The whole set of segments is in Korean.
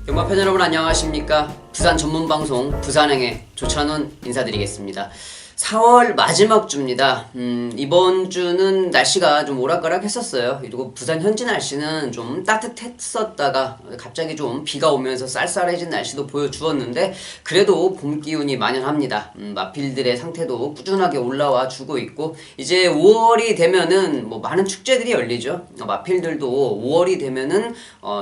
경마팬 여러분 안녕하십니까. 부산 전문방송 부산행의 조찬훈 인사드리겠습니다. 4월 마지막 주입니다. 이번 주는 날씨가 좀 오락가락 했었어요. 그리고 부산 현지 날씨는 좀 따뜻했었다가 갑자기 좀 비가 오면서 쌀쌀해진 날씨도 보여주었는데 그래도 봄 기운이 만연합니다. 마필들의 상태도 꾸준하게 올라와 주고 있고 이제 5월이 되면은 뭐 많은 축제들이 열리죠. 마필들도 5월이 되면은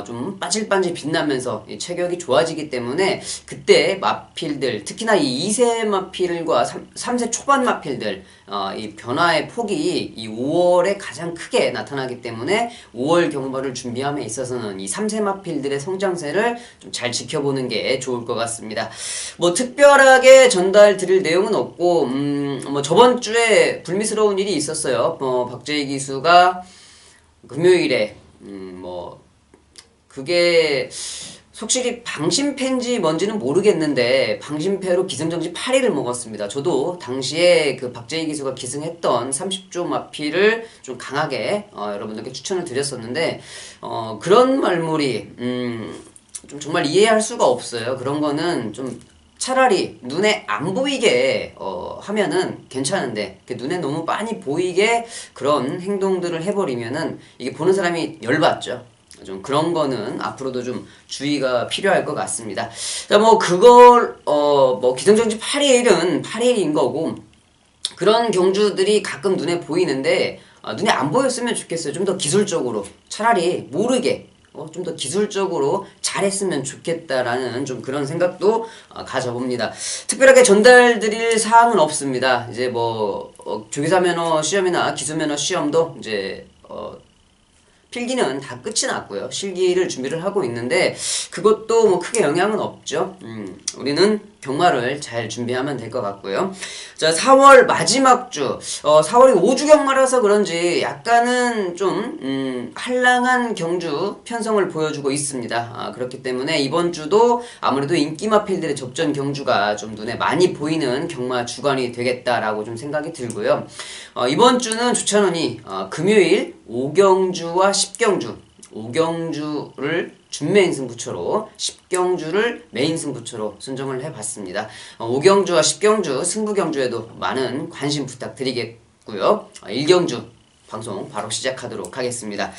좀 반질반질 빛나면서 이 체격이 좋아지기 때문에 그때 마필들 특히나 이 2세 마필과 3세 초반 마필들 이 변화의 폭이 이 5월에 가장 크게 나타나기 때문에 5월 경마를 준비함에 있어서는 이 3세 마필들의 성장세를 좀 잘 지켜보는 게 좋을 것 같습니다. 뭐 특별하게 전달 드릴 내용은 없고 뭐 저번 주에 불미스러운 일이 있었어요. 박재희 기수가 금요일에 뭐 그게 속실히 방심패인지 뭔지는 모르겠는데 방심패로 기승전지 8위를 먹었습니다. 저도 당시에 그 박재희 기수가 기승했던 30조 마필을 좀 강하게 여러분들께 추천을 드렸었는데 그런 말물이 좀 정말 이해할 수가 없어요. 그런 거는 좀 차라리 눈에 안 보이게 하면은 괜찮은데 눈에 너무 빤히 보이게 그런 행동들을 해버리면은 이게 보는 사람이 열받죠. 좀 그런 거는 앞으로도 좀 주의가 필요할 것 같습니다. 자, 뭐 그걸 뭐 기승전지 8일은 8일인 거고 그런 경주들이 가끔 눈에 보이는데 눈에 안 보였으면 좋겠어요. 좀 더 기술적으로 차라리 모르게 좀 더 기술적으로 잘했으면 좋겠다라는 좀 그런 생각도 가져봅니다. 특별하게 전달드릴 사항은 없습니다. 이제 뭐 조기사 면허 시험이나 기수 면허 시험도 이제 필기는 다 끝이 났고요. 실기를 준비를 하고 있는데 그것도 뭐 크게 영향은 없죠. 우리는 경마를 잘 준비하면 될 것 같고요. 자, 4월 마지막 주 4월이 5주 경마라서 그런지 약간은 좀 한량한 경주 편성을 보여주고 있습니다. 그렇기 때문에 이번 주도 아무래도 인기마필들의 접전 경주가 좀 눈에 많이 보이는 경마 주간이 되겠다라고 좀 생각이 들고요. 이번 주는 조찬훈이 금요일 5경주와 10경주 5경주를 준메인 승부처로 10경주를 메인 승부처로 선정을 해봤습니다. 5경주와 10경주 승부경주에도 많은 관심 부탁드리겠고요. 1경주 방송 바로 시작하도록 하겠습니다.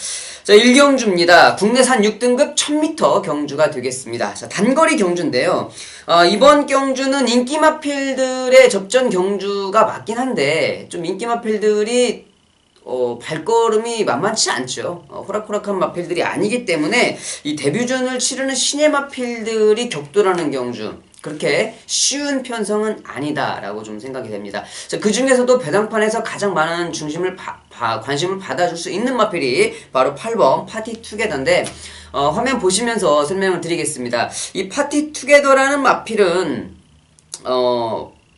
자, 1경주입니다. 국내산 6등급 1000m 경주가 되겠습니다. 자, 단거리 경주인데요. 이번 경주는 인기마필들의 접전 경주가 맞긴 한데 좀 인기마필들이 발걸음이 만만치 않죠. 호락호락한 마필들이 아니기 때문에 이 데뷔전을 치르는 신예 마필들이 격돌하는 경주 그렇게 쉬운 편성은 아니다라고 좀 생각이 됩니다. 자, 그 중에서도 배당판에서 가장 많은 중심을 관심을 받아줄 수 있는 마필이 바로 8번 파티투게더인데 화면 보시면서 설명을 드리겠습니다. 이 파티투게더라는 마필은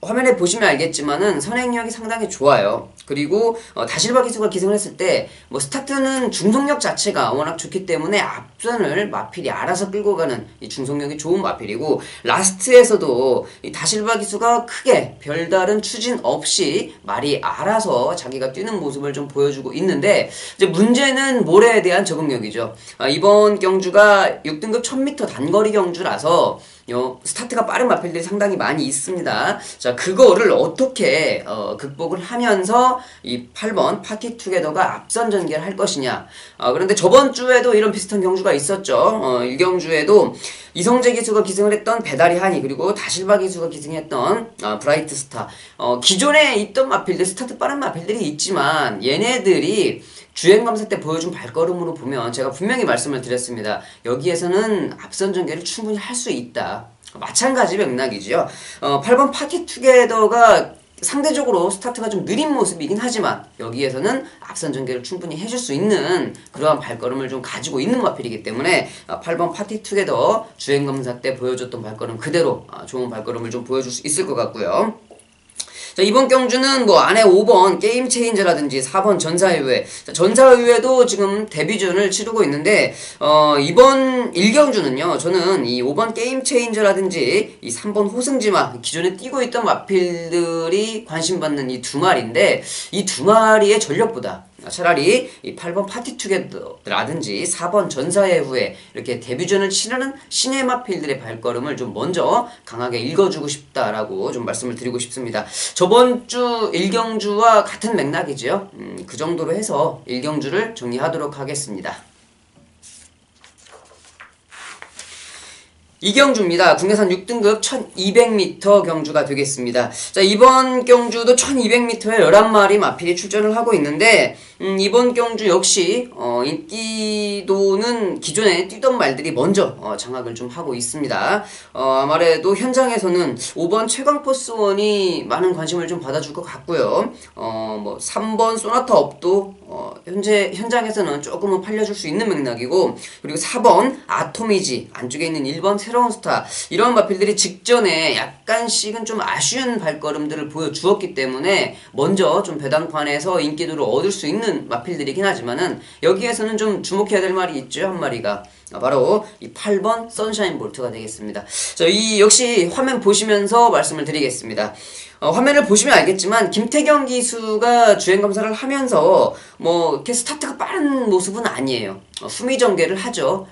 화면에 보시면 알겠지만은 선행력이 상당히 좋아요. 그리고 다실바 기수가 기승을 했을 때 뭐 스타트는 중속력 자체가 워낙 좋기 때문에 앞선을 마필이 알아서 끌고 가는 이 중속력이 좋은 마필이고 라스트에서도 이 다실바 기수가 크게 별다른 추진 없이 말이 알아서 자기가 뛰는 모습을 좀 보여주고 있는데 이제 문제는 모래에 대한 적응력이죠. 이번 경주가 6등급 1000m 단거리 경주라서 스타트가 빠른 마필들이 상당히 많이 있습니다. 자, 그거를 어떻게 극복을 하면서 이 8번 파티투게더가 앞선 전개를 할 것이냐. 그런데 저번 주에도 이런 비슷한 경주가 있었죠. 1경주에도 이성재 기수가 기승을 했던 배다리 하니 그리고 다실바 기수가 기승했던 브라이트 스타. 기존에 있던 마필들 스타트 빠른 마필들이 있지만 얘네들이 주행검사 때 보여준 발걸음으로 보면 제가 분명히 말씀을 드렸습니다. 여기에서는 앞선 전개를 충분히 할 수 있다. 마찬가지 맥락이지요. 8번 파티투게더가 상대적으로 스타트가 좀 느린 모습이긴 하지만 여기에서는 앞선 전개를 충분히 해줄 수 있는 그러한 발걸음을 좀 가지고 있는 마필이기 때문에 8번 파티투게더 주행검사 때 보여줬던 발걸음 그대로 좋은 발걸음을 좀 보여줄 수 있을 것 같고요. 자, 이번 경주는 뭐 안에 5번 게임 체인저라든지 4번 전사의회. 전사의회도 지금 데뷔전을 치르고 있는데 이번 1경주는요. 저는 이 5번 게임 체인저라든지 이 3번 호승지마 기존에 뛰고 있던 마필들이 관심받는 이 두 마리인데 이 두 마리의 전력보다 차라리 이 8번 파티투게더라든지 4번 전사의 후에 이렇게 데뷔전을 치르는 신예 마필들의 발걸음을 좀 먼저 강하게 읽어주고 싶다라고 좀 말씀을 드리고 싶습니다. 저번 주 1경주와 같은 맥락이죠. 그 정도로 해서 1경주를 정리하도록 하겠습니다. 이경주입니다. 국내산 6등급 1200m 경주가 되겠습니다. 자, 이번 경주도 1200m에 11마리 마필이 출전을 하고 있는데, 이번 경주 역시, 인기도는 기존에 뛰던 말들이 먼저, 장악을 좀 하고 있습니다. 아무래도 현장에서는 5번 최강포스원이 많은 관심을 좀 받아줄 것 같고요. 3번 소나타 업도, 현장에서는 조금은 팔려줄 수 있는 맥락이고, 그리고 4번 아토미지, 안쪽에 있는 1번 새로운 스타, 이런 마필들이 직전에 약간씩은 좀 아쉬운 발걸음들을 보여주었기 때문에 먼저 좀 배당판에서 인기도를 얻을 수 있는 마필들이긴 하지만은 여기에서는 좀 주목해야 될 말이 있죠. 한 마리가 바로 이 8번 선샤인 볼트가 되겠습니다. 자, 이 역시 화면 보시면서 말씀을 드리겠습니다. 화면을 보시면 알겠지만 김태경 기수가 주행 검사를 하면서 이렇게 스타트가 빠른 모습은 아니에요. 후미 전개를 하죠.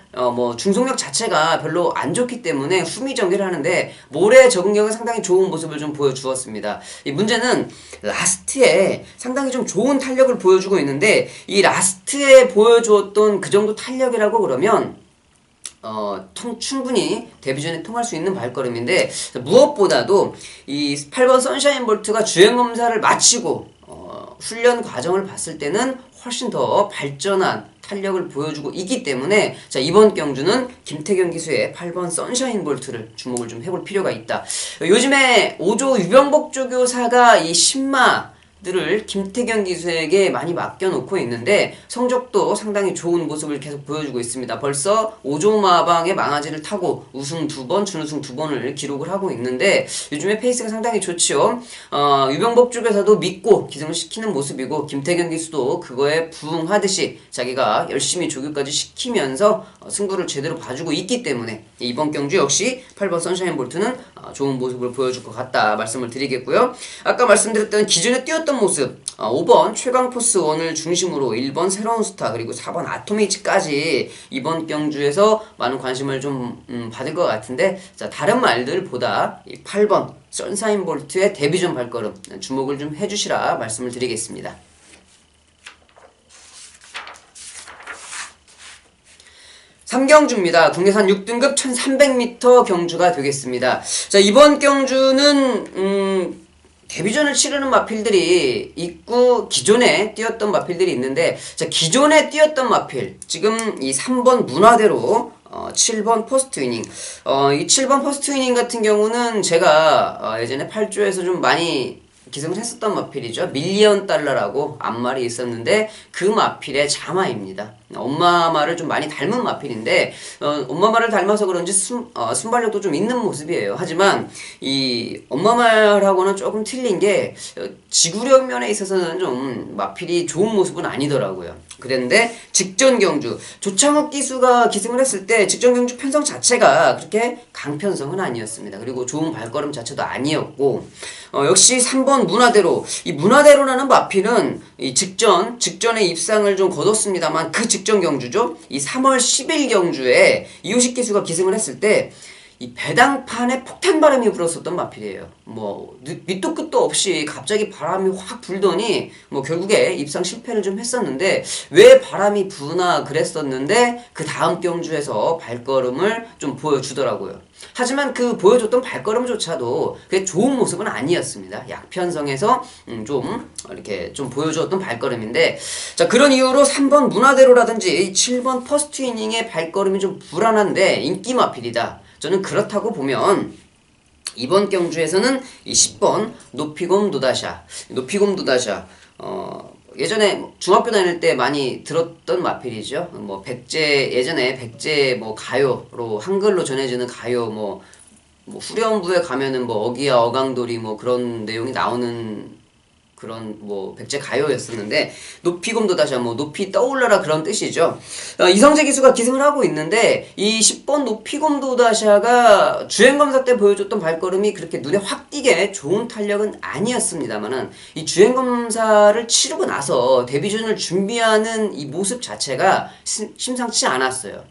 중속력 자체가 별로 안 좋기 때문에 후미 전개를 하는데 모래 적응력은 상당히 좋은 모습을 좀 보여주었습니다. 이 문제는 라스트에 상당히 좀 좋은 탄력을 보여주고 있는데 이 라스트에 보여주었던 그 정도 탄력이라고 그러면 충분히 데뷔전에 통할 수 있는 발걸음인데 무엇보다도 이 8번 선샤인 볼트가 주행 검사를 마치고 훈련 과정을 봤을 때는 훨씬 더 발전한 탄력을 보여주고 있기 때문에 자, 이번 경주는 김태경 기수의 8번 선샤인 볼트를 주목을 좀 해볼 필요가 있다. 요즘에 5조 유병복 조교사가 이 신마들을 김태경 기수에게 많이 맡겨놓고 있는데 성적도 상당히 좋은 모습을 계속 보여주고 있습니다. 벌써 5조 마방의 망아지를 타고 우승 2번, 준우승 2번을 기록을 하고 있는데 요즘에 페이스가 상당히 좋죠. 유병복 쪽에서도 믿고 기승을 시키는 모습이고 김태경 기수도 그거에 부응하듯이 자기가 열심히 조교까지 시키면서 승부를 제대로 봐주고 있기 때문에 이번 경주 역시 8번 선샤인 볼트는 좋은 모습을 보여줄 것 같다 말씀을 드리겠고요. 아까 말씀드렸던 기존에 뛰었던 모습 5번 최강포스 원을 중심으로 1번 새로운 스타 그리고 4번 아토미지까지 이번 경주에서 많은 관심을 좀 받을 것 같은데 자, 다른 말들보다 8번 선샤인 볼트의 데뷔전 발걸음 주목을 좀 해주시라 말씀을 드리겠습니다. 3경주입니다. 국내산 6등급 1300m 경주가 되겠습니다. 자, 이번 경주는 데뷔전을 치르는 마필들이 있고 기존에 뛰었던 마필들이 있는데 자, 기존에 뛰었던 마필 지금 이 3번 문화대로 7번 퍼스트 위닝 이 7번 퍼스트 위닝 같은 경우는 제가 예전에 8조에서 좀 많이 기승을 했었던 마필이죠. 밀리언 달러라고 앞말이 있었는데 그 마필의 자마입니다. 엄마 말을 좀 많이 닮은 마필인데 엄마 말을 닮아서 그런지 순발력도 좀 있는 모습이에요. 하지만 이 엄마 말하고는 조금 틀린 게 지구력 면에 있어서는 좀 마필이 좋은 모습은 아니더라고요. 그랬는데 직전 경주 조창욱 기수가 기승을 했을 때 직전 경주 편성 자체가 그렇게 강편성은 아니었습니다. 그리고 좋은 발걸음 자체도 아니었고 역시 3번 문화대로 이 문화대로라는 마필은 이 직전에 입상을 좀 거뒀습니다만 그 직전 경주죠. 이 3월 10일 경주에 이호식 기수가 기승을 했을 때 이 배당판에 폭탄 바람이 불었었던 마필이에요. 밑도 끝도 없이 갑자기 바람이 확 불더니 결국에 입상 실패를 좀 했었는데 왜 바람이 부나 그랬었는데 그 다음 경주에서 발걸음을 좀 보여주더라고요. 하지만 그 보여줬던 발걸음조차도 그게 좋은 모습은 아니었습니다. 약편성에서 이렇게 좀 보여주었던 발걸음인데 자, 그런 이유로 3번 문화대로라든지 7번 퍼스트 이닝의 발걸음이 좀 불안한데 인기 마필이다. 저는 그렇다고 보면 이번 경주에서는 이 10번 노피곰 도다샤 예전에 중학교 다닐 때 많이 들었던 마필이죠. 예전에 백제 가요로 한글로 전해지는 가요 후렴부에 가면은 어기야 어강돌이 그런 내용이 나오는 그런 뭐 백제 가요였었는데 높이곰도 다시 뭐 높이 떠올라라 그런 뜻이죠. 이성재 기수가 기승을 하고 있는데 이 10번 높이곰도 다시아가 주행검사 때 보여줬던 발걸음이 그렇게 눈에 확 띄게 좋은 탄력은 아니었습니다만은 이 주행검사를 치르고 나서 데뷔전을 준비하는 이 모습 자체가 심상치 않았어요.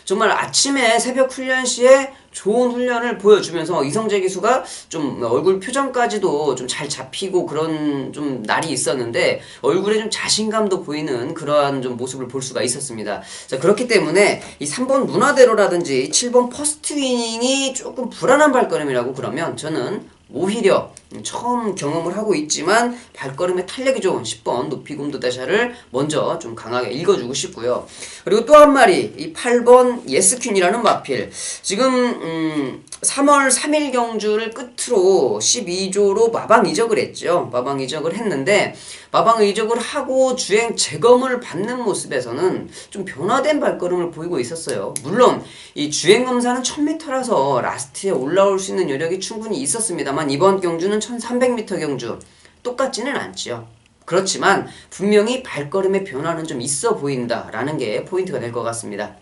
정말 아침에 새벽 훈련 시에 좋은 훈련을 보여주면서 이성재 기수가 좀 얼굴 표정까지도 좀 잘 잡히고 그런 좀 날이 있었는데 얼굴에 좀 자신감도 보이는 그러한 좀 모습을 볼 수가 있었습니다. 자, 그렇기 때문에 이 3번 문화대로라든지 7번 퍼스트 이닝이 조금 불안한 발걸음이라고 그러면 저는 오히려 처음 경험을 하고 있지만 발걸음에 탄력이 좋은 10번 높이곰도 다샤를 먼저 좀 강하게 읽어주고 싶고요. 그리고 또 한 마리 이 8번 예스퀸이라는 마필 지금 3월 3일 경주를 끝으로 12조로 마방 이적을 했죠. 마방 이적을 했는데 마방 이적을 하고 주행 재검을 받는 모습에서는 좀 변화된 발걸음을 보이고 있었어요. 물론 이 주행 검사는 1000m라서 라스트에 올라올 수 있는 여력이 충분히 있었습니다만 이번 경주는 1300m 경주 똑같지는 않죠. 그렇지만 분명히 발걸음의 변화는 좀 있어 보인다라는 게 포인트가 될 것 같습니다.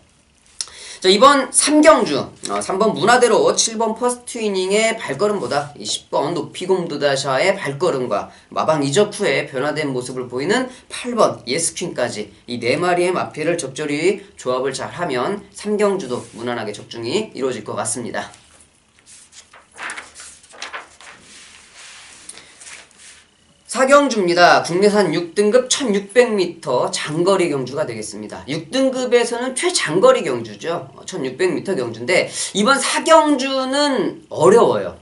자, 이번 3경주 3번 문화대로 7번 퍼스트 이닝의 발걸음보다 이 10번 높이곰도다샤의 발걸음과 마방 이적 후에 변화된 모습을 보이는 8번 예스퀸까지 이 4마리의 마필을 적절히 조합을 잘하면 3경주도 무난하게 적중이 이루어질 것 같습니다. 4경주입니다. 국내산 6등급 1600m 장거리 경주가 되겠습니다. 6등급에서는 최장거리 경주죠. 1600m 경주인데 이번 4경주는 어려워요.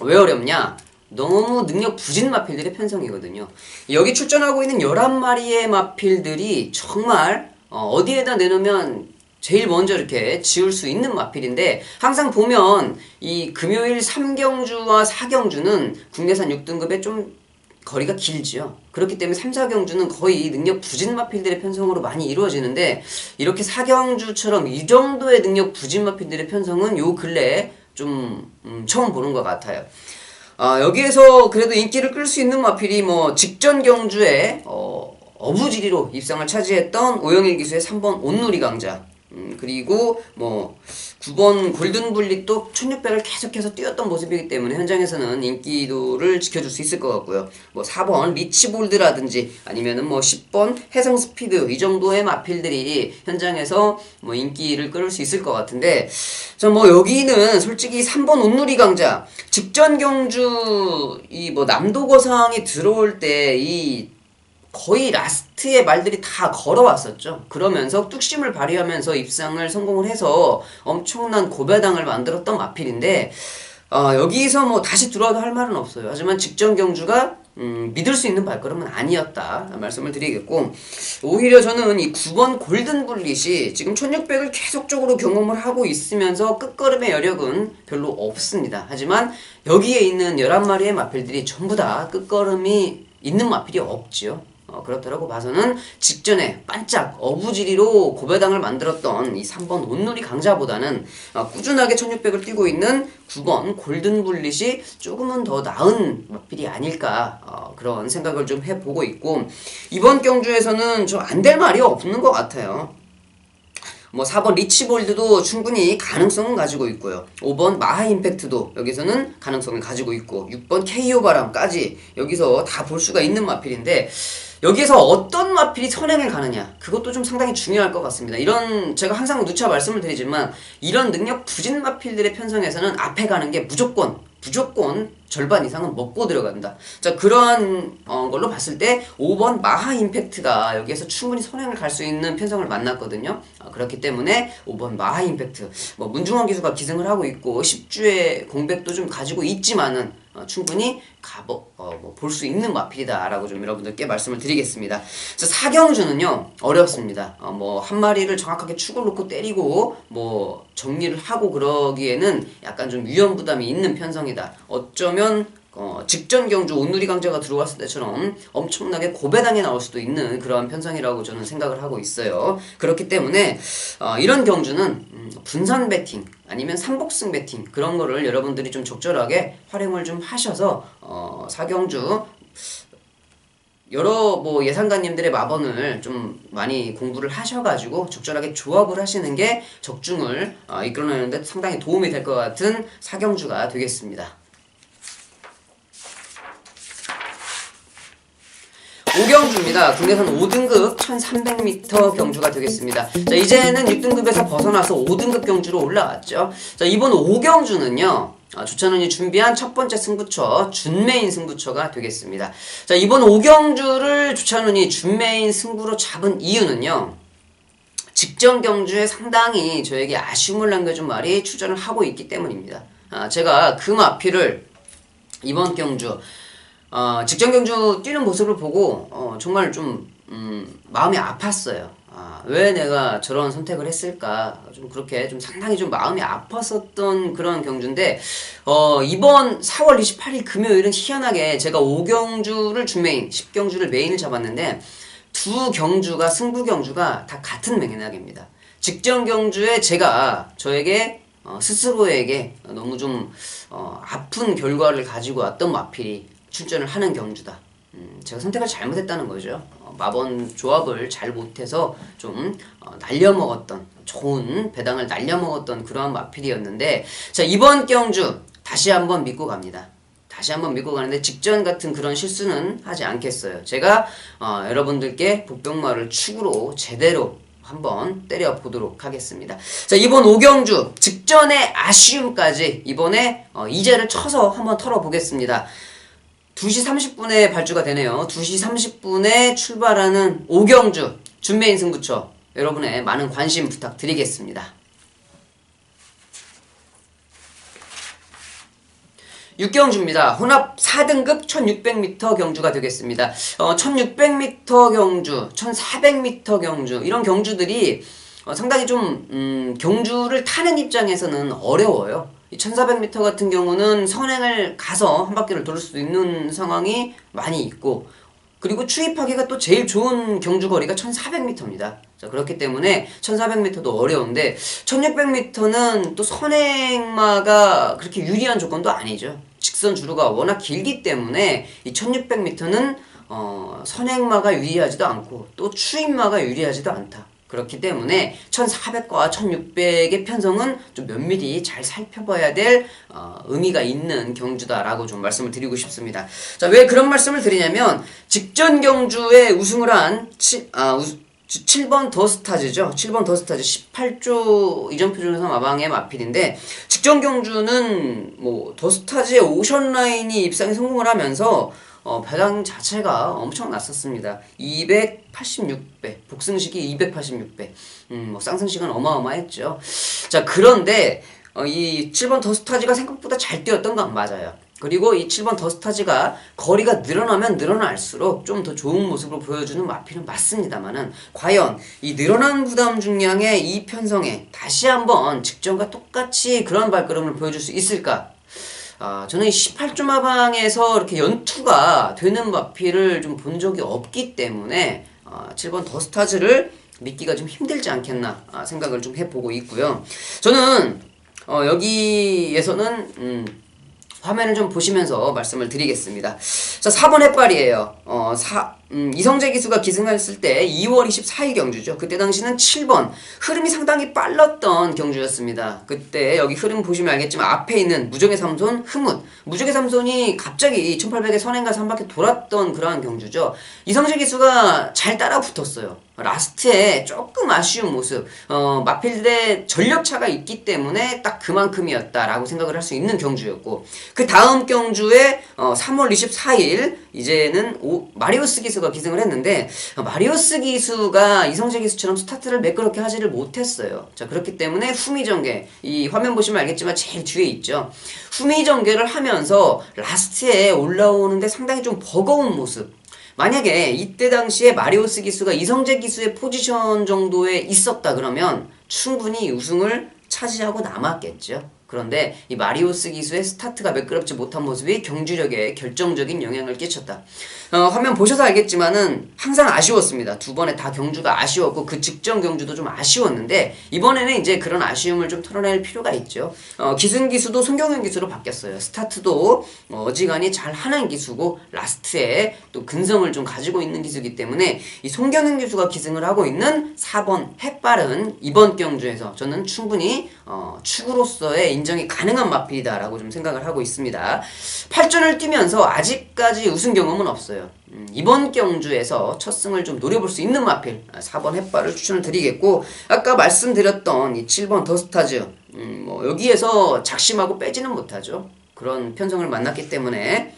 왜 어렵냐? 너무 능력 부진 마필들의 편성이거든요. 여기 출전하고 있는 11마리의 마필들이 정말 어디에다 내놓으면 제일 먼저 이렇게 지울 수 있는 마필인데 항상 보면 이 금요일 3경주와 4경주는 국내산 6등급에 좀 거리가 길죠. 그렇기 때문에 3, 4경주는 거의 능력 부진 마필들의 편성으로 많이 이루어지는데 이렇게 4경주처럼 이 정도의 능력 부진 마필들의 편성은 요 근래에 좀 처음 보는 것 같아요. 여기에서 그래도 인기를 끌 수 있는 마필이 뭐 직전 경주에 어부지리로 입상을 차지했던 오영일 기수의 3번 온누리 강자 그리고 뭐 9번 골든블릿도 1600을 계속해서 뛰었던 모습이기 때문에 현장에서는 인기도를 지켜줄 수 있을 것 같고요. 뭐 4번 리치볼드라든지 아니면은 뭐 10번 해성스피드 이 정도의 마필들이 현장에서 뭐 인기를 끌을 수 있을 것 같은데 자, 뭐 여기는 솔직히 3번 온누리 강자 직전 경주 이 뭐 남도거상이 들어올 때이 거의 라스트의 말들이 다 걸어왔었죠. 그러면서 뚝심을 발휘하면서 입상을 성공을 해서 엄청난 고배당을 만들었던 마필인데 여기서 뭐 다시 들어와도 할 말은 없어요. 하지만 직전 경주가 믿을 수 있는 발걸음은 아니었다 말씀을 드리겠고 오히려 저는 이 9번 골든블릿이 지금 1600을 계속적으로 경험을 하고 있으면서 끝걸음의 여력은 별로 없습니다. 하지만 여기에 있는 11마리의 마필들이 전부 다 끝걸음이 있는 마필이 없지요. 그렇다라고 봐서는 직전에 반짝 어부지리로 고배당을 만들었던 이 3번 온누리 강자보다는 꾸준하게 1600을 뛰고 있는 9번 골든블릿이 조금은 더 나은 마필이 아닐까 그런 생각을 좀 해보고 있고 이번 경주에서는 좀 안 될 말이 없는 것 같아요. 뭐 4번 리치볼드도 충분히 가능성은 가지고 있고요. 5번 마하임팩트도 여기서는 가능성을 가지고 있고 6번 KO 바람까지 여기서 다 볼 수가 있는 마필인데 여기에서 어떤 마필이 선행을 가느냐 그것도 좀 상당히 중요할 것 같습니다. 이런 제가 항상 누차 말씀을 드리지만 이런 능력 부진 마필들의 편성에서는 앞에 가는 게 무조건 절반 이상은 먹고 들어간다. 자 그러한 걸로 봤을 때 5번 마하 임팩트가 여기에서 충분히 선행을 갈 수 있는 편성을 만났거든요. 그렇기 때문에 5번 마하 임팩트 뭐 문중원 기수가 기승을 하고 있고 10주의 공백도 좀 가지고 있지만은 충분히 볼 수 있는 마필이다 라고 좀 여러분들께 말씀을 드리겠습니다. 자, 4경주는요 어렵습니다. 뭐 한 마리를 정확하게 축을 놓고 때리고 뭐 정리를 하고 그러기에는 약간 좀 위험 부담이 있는 편성이다. 어쩌면 직전 경주 온누리 강자가 들어왔을 때처럼 엄청나게 고배당이 나올 수도 있는 그러한 편성이라고 저는 생각을 하고 있어요. 그렇기 때문에 이런 경주는 분산 배팅 아니면 삼복승 배팅 그런 거를 여러분들이 좀 적절하게 활용을 좀 하셔서 4경주 여러 뭐 예상가님들의 마번을 좀 많이 공부를 하셔가지고 적절하게 조합을 하시는 게 적중을 이끌어내는데 상당히 도움이 될 것 같은 사경주가 되겠습니다. 5경주입니다. 국내선 5등급 1300m 경주가 되겠습니다. 자, 이제는 6등급에서 벗어나서 5등급 경주로 올라왔죠. 자, 이번 5경주는요. 조찬훈이 준비한 첫 번째 승부처 준메인 승부처가 되겠습니다. 자, 이번 5경주를 조찬훈이 준메인 승부로 잡은 이유는요. 직전 경주에 상당히 저에게 아쉬움을 남겨준 말이 출전을 하고 있기 때문입니다. 제가 그 마필을 이번 경주 직전 경주 뛰는 모습을 보고 정말 좀 마음이 아팠어요. 왜 내가 저런 선택을 했을까? 좀 그렇게 좀 상당히 좀 마음이 아팠었던 그런 경주인데 이번 4월 28일 금요일은 희한하게 제가 5경주를 준메인, 10경주를 메인을 잡았는데 두 경주가 승부 경주가 다 같은 맥락입니다. 직전 경주에 제가 저에게 스스로에게 너무 좀 아픈 결과를 가지고 왔던 마필이 출전을 하는 경주다. 제가 선택을 잘못했다는 거죠. 마번 조합을 잘 못해서 좀 날려먹었던 좋은 배당을 날려먹었던 그러한 마필이었는데 자 이번 경주 다시 한번 믿고 갑니다. 다시 한번 믿고 가는데 직전 같은 그런 실수는 하지 않겠어요. 제가 여러분들께 복병마를 축으로 제대로 한번 때려보도록 하겠습니다. 자 이번 5경주 직전의 아쉬움까지 이번에 이제를 쳐서 한번 털어보겠습니다. 2시 30분에 발주가 되네요. 2시 30분에 출발하는 5경주 준메인 승부처 여러분의 많은 관심 부탁드리겠습니다. 6경주입니다. 혼합 4등급 1600m 경주가 되겠습니다. 1600m 경주, 1400m 경주 이런 경주들이 상당히 좀 경주를 타는 입장에서는 어려워요. 이 1400m 같은 경우는 선행을 가서 한 바퀴를 돌 수도 있는 상황이 많이 있고 그리고 추입하기가 또 제일 좋은 경주 거리가 1400m입니다. 자, 그렇기 때문에 1400m도 어려운데 1600m는 또 선행마가 그렇게 유리한 조건도 아니죠. 직선 주로가 워낙 길기 때문에 이 1600m는 선행마가 유리하지도 않고 또 추입마가 유리하지도 않다. 그렇기 때문에 1400과 1600의 편성은 좀 면밀히 잘 살펴봐야 될 의미가 있는 경주다라고 좀 말씀을 드리고 싶습니다. 자, 왜 그런 말씀을 드리냐면 직전 경주에 우승을 한 7번 더스타즈죠. 7번 더스타즈 18조 이정표 중에서 마방의 마필인데 직전 경주는 뭐 더스타즈의 오션 라인이 입상에 성공을 하면서 배당 자체가 엄청 났었습니다. 286배, 복승식이 286배, 뭐 쌍승식은 어마어마했죠. 자, 그런데 이 7번 더스타즈가 생각보다 잘 뛰었던 건 맞아요. 그리고 이 7번 더스타즈가 거리가 늘어나면 늘어날수록 좀 더 좋은 모습을 보여주는 마필은 맞습니다만은 과연 이 늘어난 부담 중량의 이 편성에 다시 한번 직전과 똑같이 그런 발걸음을 보여줄 수 있을까? 저는 18조 마방에서 이렇게 연투가 되는 마필을 좀 본 적이 없기 때문에 7번 더스타즈를 믿기가 좀 힘들지 않겠나 생각을 좀 해보고 있고요. 저는 여기에서는 화면을 좀 보시면서 말씀을 드리겠습니다. 자, 4번 햇발이에요. 이성재 기수가 기승했을 때 2월 24일 경주죠. 그때 당시는 7번 흐름이 상당히 빨랐던 경주였습니다. 그때 여기 흐름 보시면 알겠지만 앞에 있는 무적의 삼손 흐뭇 무적의 삼손이 갑자기 1800에 선행가서 한 바퀴 돌았던 그러한 경주죠. 이성재 기수가 잘 따라 붙었어요. 라스트에 조금 아쉬운 모습 마필들의 전력차가 있기 때문에 딱 그만큼이었다라고 생각을 할 수 있는 경주였고 그 다음 경주에 3월 24일 이제는 마리오스 기수가 기승을 했는데 마리오스 기수가 이성재 기수처럼 스타트를 매끄럽게 하지를 못했어요. 자, 그렇기 때문에 후미전개 이 화면 보시면 알겠지만 제일 뒤에 있죠. 후미전개를 하면서 라스트에 올라오는데 상당히 좀 버거운 모습 만약에 이때 당시에 마리오스 기수가 이성재 기수의 포지션 정도에 있었다 그러면 충분히 우승을 차지하고 남았겠죠. 그런데 이 마리오스 기수의 스타트가 매끄럽지 못한 모습이 경주력에 결정적인 영향을 끼쳤다. 화면 보셔서 알겠지만은 항상 아쉬웠습니다. 두 번에 다 경주가 아쉬웠고 그 직전 경주도 좀 아쉬웠는데 이번에는 이제 그런 아쉬움을 좀 털어낼 필요가 있죠. 기승 기수도 송경현 기수로 바뀌었어요. 스타트도 어지간히 잘 하는 기수고 라스트에 또 근성을 좀 가지고 있는 기수이기 때문에 이 송경현 기수가 기승을 하고 있는 4번 햇발은 이번 경주에서 저는 충분히 축으로서의 인정이 가능한 마필이다라고 좀 생각을 하고 있습니다. 8전을 뛰면서 아직까지 우승 경험은 없어요. 이번 경주에서 첫 승을 좀 노려볼 수 있는 마필 4번 햇발을 추천을 드리겠고, 아까 말씀드렸던 이 7번 더스타즈 뭐 여기에서 작심하고 빼지는 못하죠. 그런 편성을 만났기 때문에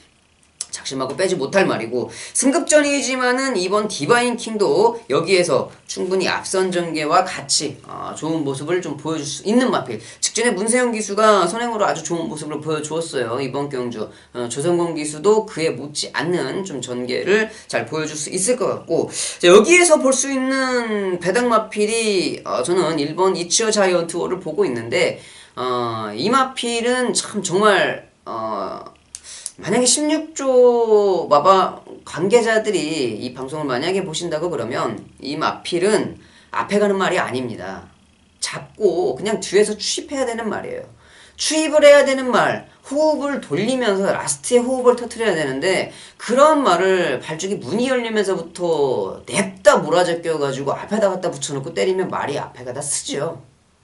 작심하고 빼지 못할 말이고, 승급전이지만은 이번 디바인 킹도 여기에서 충분히 앞선 전개와 같이 좋은 모습을 좀 보여줄 수 있는 마필. 직전에 문세영 기수가 선행으로 아주 좋은 모습을 보여주었어요. 이번 경주 조성권 기수도 그에 못지 않는 좀 전개를 잘 보여줄 수 있을 것 같고, 자, 여기에서 볼 수 있는 배당 마필이 저는 1번 이치어 자이언트호를 보고 있는데, 이 마필은 참 정말 만약에 16조 마바 관계자들이 이 방송을 만약에 보신다고 그러면 이 마필은 앞에 가는 말이 아닙니다. 잡고 그냥 뒤에서 추입해야 되는 말이에요. 추입을 해야 되는 말, 호흡을 돌리면서 라스트에 호흡을 터트려야 되는데, 그런 말을 발주기 문이 열리면서부터 냅다 몰아제껴가지고 앞에다 갖다 붙여놓고 때리면 말이 앞에 가다 쓰죠.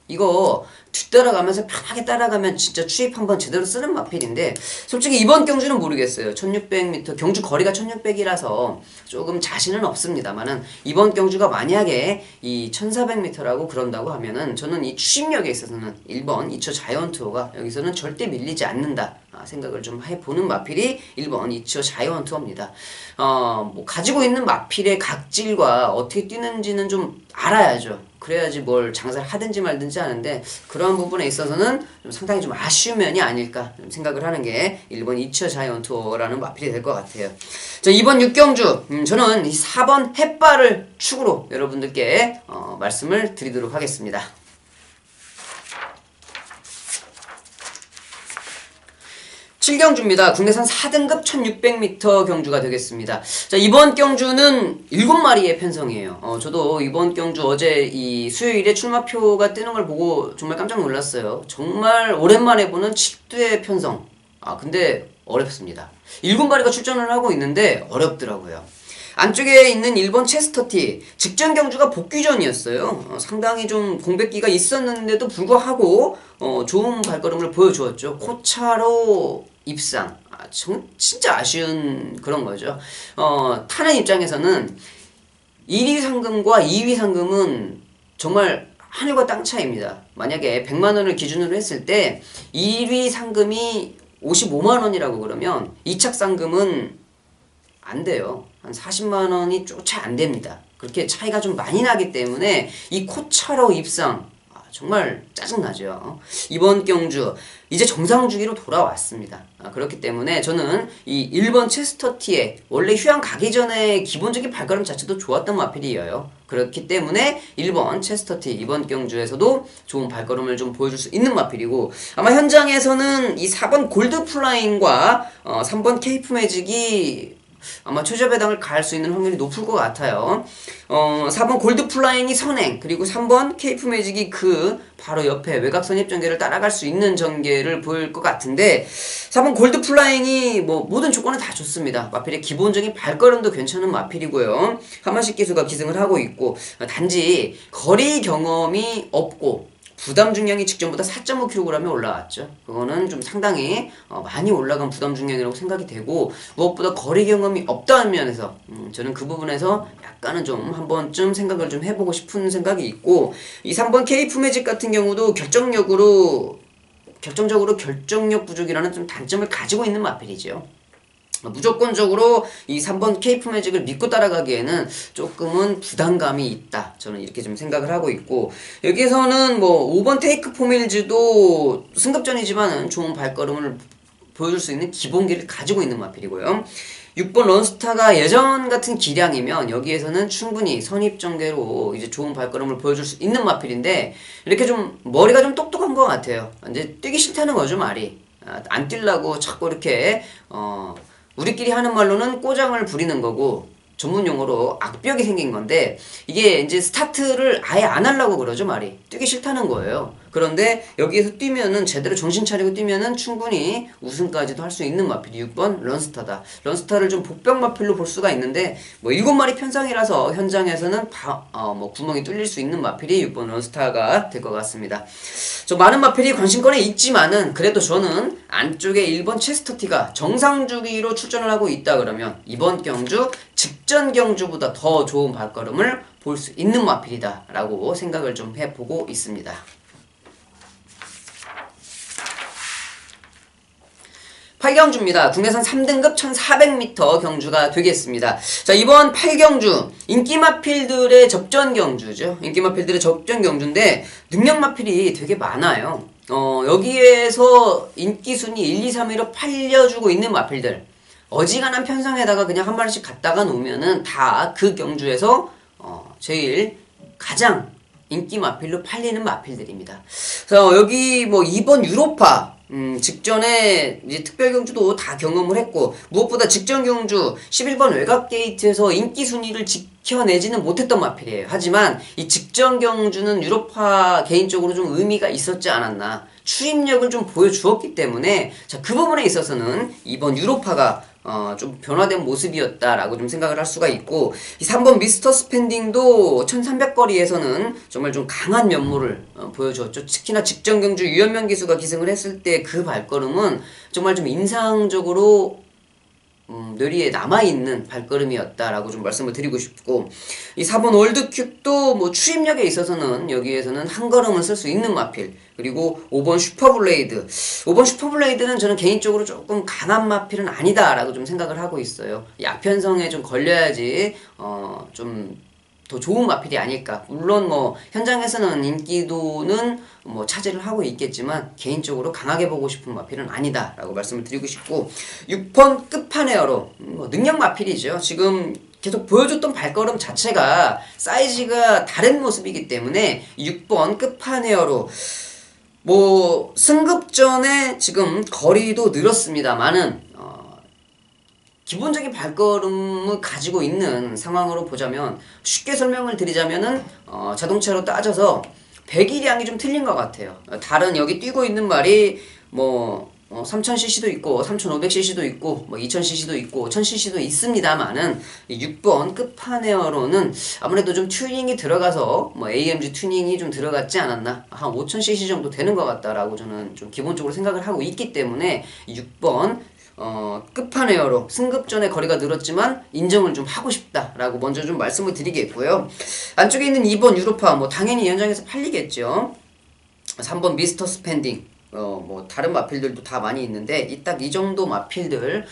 이거 뒤따라가면서 편하게 따라가면 진짜 추입 한번 제대로 쓰는 마필인데, 솔직히 이번 경주는 모르겠어요. 1600m 경주 거리가 1600이라서 조금 자신은 없습니다만은, 이번 경주가 만약에 이 1400m라고 그런다고 하면은 저는 이 추입력에 있어서는 1번 이처 자이언트호가 여기서는 절대 밀리지 않는다 생각을 좀 해보는 마필이 1번 이처 자이언트호입니다. 뭐 가지고 있는 마필의 각질과 어떻게 뛰는지는 좀 알아야죠. 그래야지 뭘 장사를 하든지 말든지 하는데, 그런 부분에 있어서는 좀 상당히 좀 아쉬운 면이 아닐까 생각을 하는 게 1번 이처 자이언트호라는 마필이 될 것 같아요. 자, 이번 6경주 저는 이 4번 햇발을 축으로 여러분들께 말씀을 드리도록 하겠습니다. 7경주입니다. 국내산 4등급 1600m 경주가 되겠습니다. 자, 이번 경주는 7마리의 편성이에요. 저도 이번 경주 어제 이 수요일에 출마표가 뜨는 걸 보고 정말 깜짝 놀랐어요. 정말 오랜만에 보는 7두의 편성. 근데 어렵습니다. 7마리가 출전을 하고 있는데 어렵더라고요. 안쪽에 있는 1번 체스터티, 직전 경주가 복귀전이었어요. 상당히 좀 공백기가 있었는데도 불구하고 좋은 발걸음을 보여주었죠. 코차로 입상. 진짜 아쉬운 그런 거죠. 타는 입장에서는 1위 상금과 2위 상금은 정말 하늘과 땅 차이입니다. 만약에 100만원을 기준으로 했을 때 1위 상금이 55만원이라고 그러면 2착 상금은 안 돼요. 한 40만원이 쫓아 안 됩니다. 그렇게 차이가 좀 많이 나기 때문에 이 코차로 입상 정말 짜증나죠. 이번 경주 이제 정상 주기로 돌아왔습니다. 그렇기 때문에 저는 이 1번 체스터티의 원래 휴양 가기 전에 기본적인 발걸음 자체도 좋았던 마필이에요. 그렇기 때문에 1번 체스터티 이번 경주에서도 좋은 발걸음을 좀 보여줄 수 있는 마필이고, 아마 현장에서는 이 4번 골드 플라잉과 3번 케이프 매직이 아마 최저 배당을 가할 수 있는 확률이 높을 것 같아요. 4번 골드 플라잉이 선행, 그리고 3번 케이프 매직이 그 바로 옆에 외곽 선입 전개를 따라갈 수 있는 전개를 보일 것 같은데, 4번 골드 플라잉이 뭐 모든 조건은 다 좋습니다. 마필의 기본적인 발걸음도 괜찮은 마필이고요. 하마식 기수가 기승을 하고 있고, 단지 거리 경험이 없고 부담 중량이 직전보다 4.5kg이 올라왔죠. 그거는 좀 상당히 많이 올라간 부담 중량이라고 생각이 되고, 무엇보다 거리 경험이 없다는 면에서 저는 그 부분에서 약간은 좀 한 번쯤 생각을 좀 해보고 싶은 생각이 있고, 이 3번 케이프 매직 같은 경우도 결정적으로 결정력 부족이라는 좀 단점을 가지고 있는 마필이죠. 무조건적으로 이 3번 케이프 매직을 믿고 따라가기에는 조금은 부담감이 있다. 저는 이렇게 좀 생각을 하고 있고, 여기에서는 뭐 5번 테이크 포밀즈도 승급전이지만은 좋은 발걸음을 보여줄 수 있는 기본기를 가지고 있는 마필이고요. 6번 런스타가 예전 같은 기량이면 여기에서는 충분히 선입전개로 이제 좋은 발걸음을 보여줄 수 있는 마필인데 이렇게 좀 머리가 좀 똑똑한 것 같아요. 이제 뛰기 싫다는 거죠, 말이. 안 뛰려고 자꾸 이렇게 우리끼리 하는 말로는 꼬장을 부리는 거고 전문 용어로 악벽이 생긴 건데 이게 이제 스타트를 아예 안 하려고 그러죠, 말이. 뛰기 싫다는 거예요. 그런데 여기에서 뛰면은 제대로 정신 차리고 뛰면은 충분히 우승까지도 할 수 있는 마필이 6번 런스타다. 런스타를 좀 복병 마필로 볼 수가 있는데 뭐 7마리 편성이라서 현장에서는 뭐 구멍이 뚫릴 수 있는 마필이 6번 런스타가 될 것 같습니다. 저 많은 마필이 관심권에 있지만은 그래도 저는 안쪽에 1번 체스터티가 정상 주기로 출전을 하고 있다 그러면 이번 경주 직전 경주보다 더 좋은 발걸음을 볼 수 있는 마필이다 라고 생각을 좀 해보고 있습니다. 8경주입니다. 국내선 3등급 1400m 경주가 되겠습니다. 자, 이번 8경주 인기마필들의 접전 경주죠. 인기마필들의 접전 경주인데 능력마필이 되게 많아요. 여기에서 인기순위 1, 2, 3위로 팔려주고 있는 마필들 어지간한 편성에다가 그냥 한 마리씩 갖다가 놓으면은 다 그 경주에서 제일 가장 인기 마필로 팔리는 마필들입니다. 그래서 여기 뭐 이번 유로파 직전에 이제 특별 경주도 다 경험을 했고 무엇보다 직전 경주 11번 외곽 게이트에서 인기 순위를 지켜내지는 못했던 마필이에요. 하지만 이 직전 경주는 유로파 개인적으로 좀 의미가 있었지 않았나. 추임력을 좀 보여주었기 때문에 자, 그 부분에 있어서는 이번 유로파가 좀 변화된 모습이었다라고 좀 생각을 할 수가 있고 이 3번 미스터 스펜딩도 1300거리에서는 정말 좀 강한 면모를 보여주었죠. 특히나 직전 경주 유현명 기수가 기승을 했을 때 그 발걸음은 정말 좀 인상적으로 뇌리에 남아있는 발걸음이었다라고 좀 말씀을 드리고 싶고 이 4번 월드큐브도 뭐 추임력에 있어서는 여기에서는 한 걸음을 쓸 수 있는 마필 그리고 5번 슈퍼블레이드 5번 슈퍼블레이드는 저는 개인적으로 조금 강한 마필은 아니다라고 좀 생각을 하고 있어요. 약편성에 좀 걸려야지 좀 더 좋은 마필이 아닐까. 물론 뭐 현장에서는 인기도는 뭐 차지를 하고 있겠지만 개인적으로 강하게 보고 싶은 마필은 아니다라고 말씀을 드리고 싶고 6번 끝판에어로 뭐 능력 마필이죠. 지금 계속 보여줬던 발걸음 자체가 사이즈가 다른 모습이기 때문에 6번 끝판에어로 뭐 승급전에 지금 거리도 늘었습니다만은 기본적인 발걸음을 가지고 있는 상황으로 보자면 쉽게 설명을 드리자면은 자동차로 따져서 배기량이 좀 틀린 것 같아요. 다른 여기 뛰고 있는 말이 뭐 3000cc도 있고 3500cc도 있고 뭐 2000cc도 있고 1000cc도 있습니다만은 6번 끝판에어로는 아무래도 좀 튜닝이 들어가서 뭐 AMG 튜닝이 좀 들어갔지 않았나 한 5000cc 정도 되는 것 같다라고 저는 좀 기본적으로 생각을 하고 있기 때문에 6번 끝판에어로 승급전의 거리가 늘었지만 인정을 좀 하고 싶다라고 먼저 좀 말씀을 드리겠고요. 안쪽에 있는 2번 유로파 뭐 당연히 현장에서 팔리겠죠. 3번 미스터 스펜딩 뭐 다른 마필들도 다 많이 있는데 딱 이 정도 마필들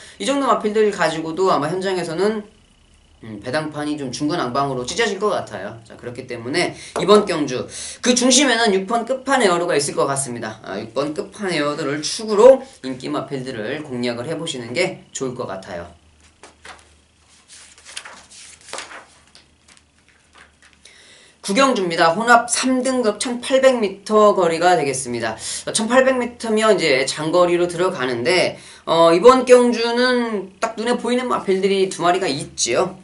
가지고도 아마 현장에서는 배당판이 좀 중구난방으로 찢어질 것 같아요. 자, 그렇기 때문에 이번 경주 그 중심에는 6번 끝판에어로가 있을 것 같습니다. 6번 끝판에어들을 축으로 인기 마필들을 공략을 해보시는 게 좋을 것 같아요. 구경주입니다. 혼합 3등급 1800m 거리가 되겠습니다. 1800m면 이제 장거리로 들어가는데 이번 경주는 딱 눈에 보이는 마필들이 두 마리가 있지요.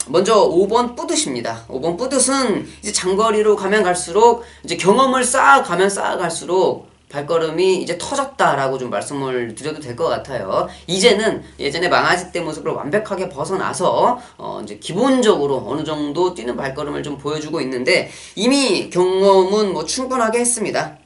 먼저 5번 뿌듯입니다. 5번 뿌듯은 이제 장거리로 가면 갈수록 이제 경험을 쌓아가면 쌓아갈수록 발걸음이 이제 터졌다라고 좀 말씀을 드려도 될 것 같아요. 이제는 예전에 망아지 때 모습을 완벽하게 벗어나서 이제 기본적으로 어느 정도 뛰는 발걸음을 좀 보여주고 있는데 이미 경험은 뭐 충분하게 했습니다.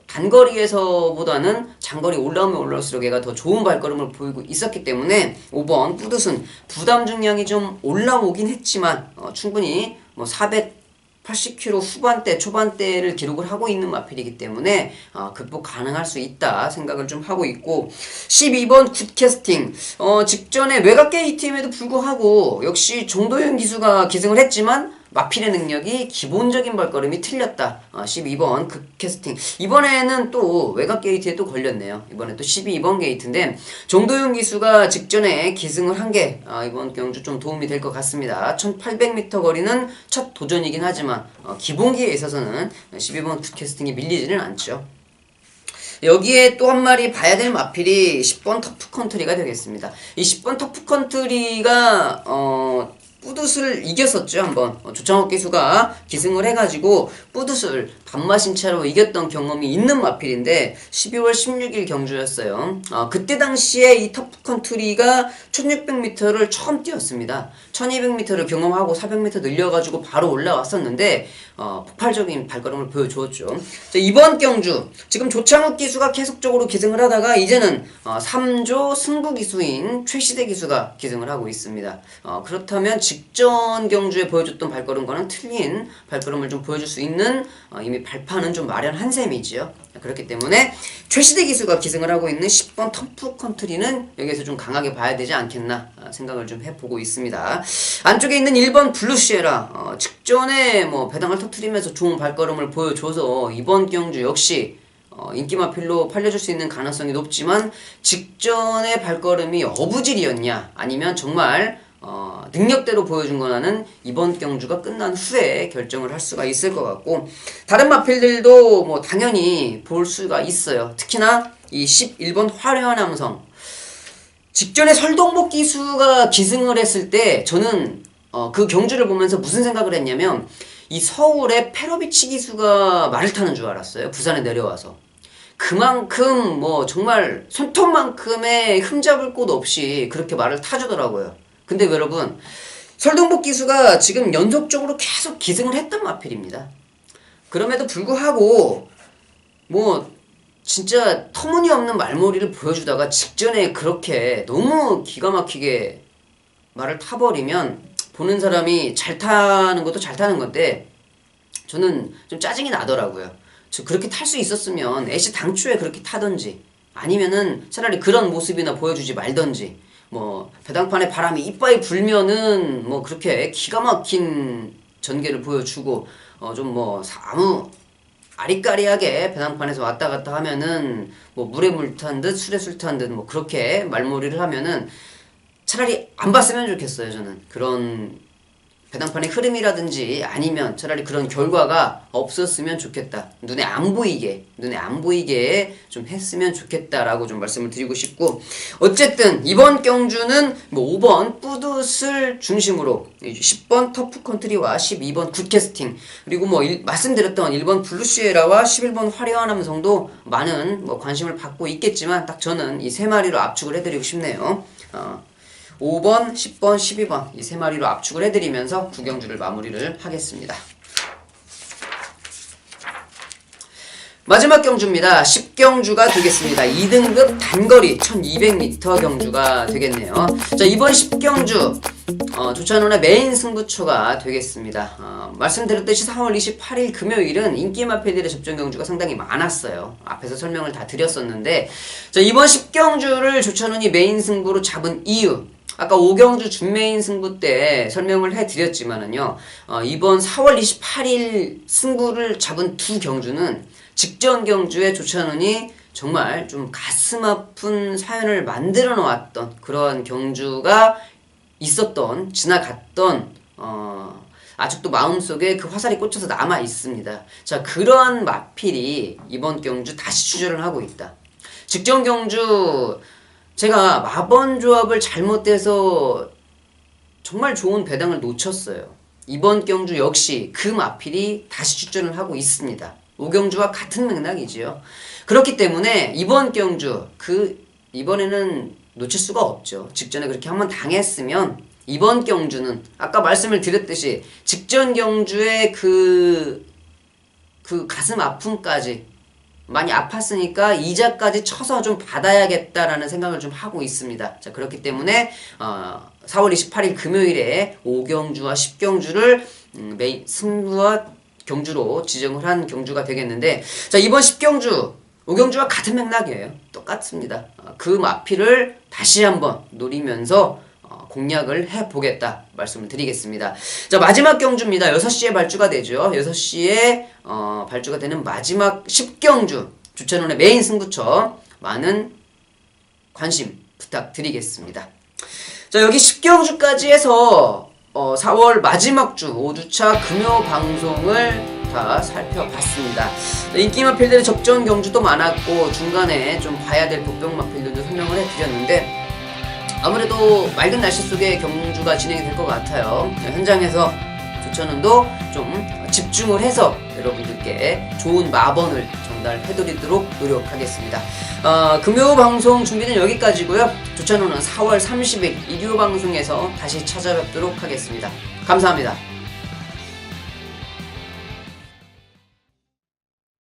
단거리에서보다는 장거리 올라오면 올라올수록 얘가 더 좋은 발걸음을 보이고 있었기 때문에 5번 뿌듯은 부담 중량이 좀 올라오긴 했지만 충분히 뭐 480kg 후반대 초반대를 기록을 하고 있는 마필이기 때문에 극복 가능할 수 있다 생각을 좀 하고 있고 12번 굿캐스팅 직전에 외곽 게이트임에도 불구하고 역시 정도현 기수가 기승을 했지만 마필의 능력이 기본적인 발걸음이 틀렸다. 12번 극캐스팅. 이번에는 또 외곽 게이트에 또 걸렸네요. 이번에 또 12번 게이트인데 정도윤 기수가 직전에 기승을 한 게 이번 경주 좀 도움이 될 것 같습니다. 1800m 거리는 첫 도전이긴 하지만 기본기에 있어서는 12번 극캐스팅이 밀리지는 않죠. 여기에 또 한 마리 봐야 될 마필이 10번 터프컨트리가 되겠습니다. 이 10번 터프컨트리가 뿌듯을 이겼었죠. 한번 조창욱 기수가 기승을 해가지고 뿌듯을 반마신 차로 이겼던 경험이 있는 마필인데 12월 16일 경주였어요. 그때 당시에 이 터프컨트리가 1600m를 처음 뛰었습니다. 1200m를 경험하고 400m 늘려가지고 바로 올라왔었는데 폭발적인 발걸음을 보여주었죠. 자, 이번 경주 지금 조창욱 기수가 계속적으로 기승을 하다가 이제는 3조 승부 기수인 최시대 기수가 기승을 하고 있습니다. 그렇다면 직전 경주에 보여줬던 발걸음과는 틀린 발걸음을 좀 보여줄 수 있는 이미 발판은 좀 마련한 셈이지요. 그렇기 때문에 최시대 기수가 기승을 하고 있는 10번 터프컨트리는 여기에서 좀 강하게 봐야 되지 않겠나 생각을 좀 해보고 있습니다. 안쪽에 있는 1번 블루시에라 직전에 배당을 터트리면서 좋은 발걸음을 보여줘서 이번 경주 역시 인기 마필로 팔려줄 수 있는 가능성이 높지만 직전의 발걸음이 어부질이었냐 아니면 정말 능력대로 보여준 거나는 이번 경주가 끝난 후에 결정을 할 수가 있을 것 같고 다른 마필들도 당연히 볼 수가 있어요. 특히나 이 11번 화려한 함성 직전에 설동복 기수가 기승을 했을 때 저는 그 경주를 보면서 무슨 생각을 했냐면 이 서울의 페로비치 기수가 말을 타는 줄 알았어요. 부산에 내려와서 그만큼 정말 손톱만큼의 흠잡을 곳 없이 그렇게 말을 타주더라고요. 근데 여러분 설동복 기수가 지금 연속적으로 계속 기승을 했던 마필입니다. 그럼에도 불구하고 진짜 터무니없는 말머리를 보여주다가 직전에 그렇게 너무 기가 막히게 말을 타버리면 보는 사람이 잘 타는 것도 잘 타는 건데 저는 좀 짜증이 나더라고요. 그렇게 탈 수 있었으면 애시 당초에 그렇게 타던지 아니면은 차라리 그런 모습이나 보여주지 말던지 배당판에 바람이 이빠이 불면은 그렇게 기가 막힌 전개를 보여주고 아무 아리까리하게 배당판에서 왔다 갔다 하면은 물에 물 탄 듯 술에 술 탄 듯 그렇게 말머리를 하면은 차라리 안 봤으면 좋겠어요. 저는 그런 배당판의 흐름이라든지 아니면 차라리 그런 결과가 없었으면 좋겠다. 눈에 안 보이게 좀 했으면 좋겠다라고 좀 말씀을 드리고 싶고 어쨌든 이번 경주는 5번 뿌듯을 중심으로 10번 터프컨트리와 12번 굿캐스팅 그리고 말씀드렸던 1번 블루시에라와 11번 화려한 함성도 많은 관심을 받고 있겠지만 딱 저는 이 세 마리로 압축을 해드리고 싶네요. 5번, 10번, 12번 이 세 마리로 압축을 해드리면서 구경주를 마무리를 하겠습니다. 마지막 경주입니다. 10경주가 되겠습니다. 2등급 단거리 1200m 경주가 되겠네요. 자, 이번 10경주 조찬훈의 메인 승부처가 되겠습니다. 말씀드렸듯이 4월 28일 금요일은 인기 마필들의 접전 경주가 상당히 많았어요. 앞에서 설명을 다 드렸었는데 자, 이번 10경주를 조찬훈이 메인 승부로 잡은 이유 아까 5경주 준메인 승부 때 설명을 해드렸지만은요 이번 4월 28일 승부를 잡은 두 경주는 직전 경주에 조찬훈이 정말 좀 가슴 아픈 사연을 만들어 놓았던 그런 경주가 있었던 지나갔던 아직도 마음속에 그 화살이 꽂혀서 남아 있습니다. 자, 그러한 마필이 이번 경주 다시 출전을 하고 있다. 직전 경주 제가 마번 조합을 잘못해서 정말 좋은 배당을 놓쳤어요. 이번 경주 역시 그 마필이 다시 출전을 하고 있습니다. 5경주와 같은 맥락이지요. 그렇기 때문에 이번 경주 이번에는 놓칠 수가 없죠. 직전에 그렇게 한번 당했으면 이번 경주는 아까 말씀을 드렸듯이 직전 경주의 그 가슴 아픔까지 많이 아팠으니까 이자까지 쳐서 좀 받아야겠다라는 생각을 좀 하고 있습니다. 자, 그렇기 때문에 4월 28일 금요일에 5경주와 10경주를 메인 승부와 경주로 지정을 한 경주가 되겠는데 자, 이번 10경주 5경주와 같은 맥락이에요. 똑같습니다. 그 마필을 다시 한번 노리면서 공략을 해보겠다 말씀을 드리겠습니다. 자, 마지막 경주입니다. 6시에 발주가 되죠. 6시에 발주가 되는 마지막 10경주 조찬훈의 메인 승부처 많은 관심 부탁드리겠습니다. 자, 여기 10경주까지 해서 4월 마지막 주 5주차 금요 방송을 다 살펴봤습니다. 인기만 필드의 접전 경주도 많았고 중간에 좀 봐야 될 복병막 필드도 설명을 해드렸는데 아무래도 맑은 날씨 속에 경주가 진행이 될 것 같아요. 현장에서 조찬훈도 좀 집중을 해서 여러분들께 좋은 마번을 전달해드리도록 노력하겠습니다. 금요 방송 준비는 여기까지고요. 조찬훈은 4월 30일 일요 방송에서 다시 찾아뵙도록 하겠습니다. 감사합니다.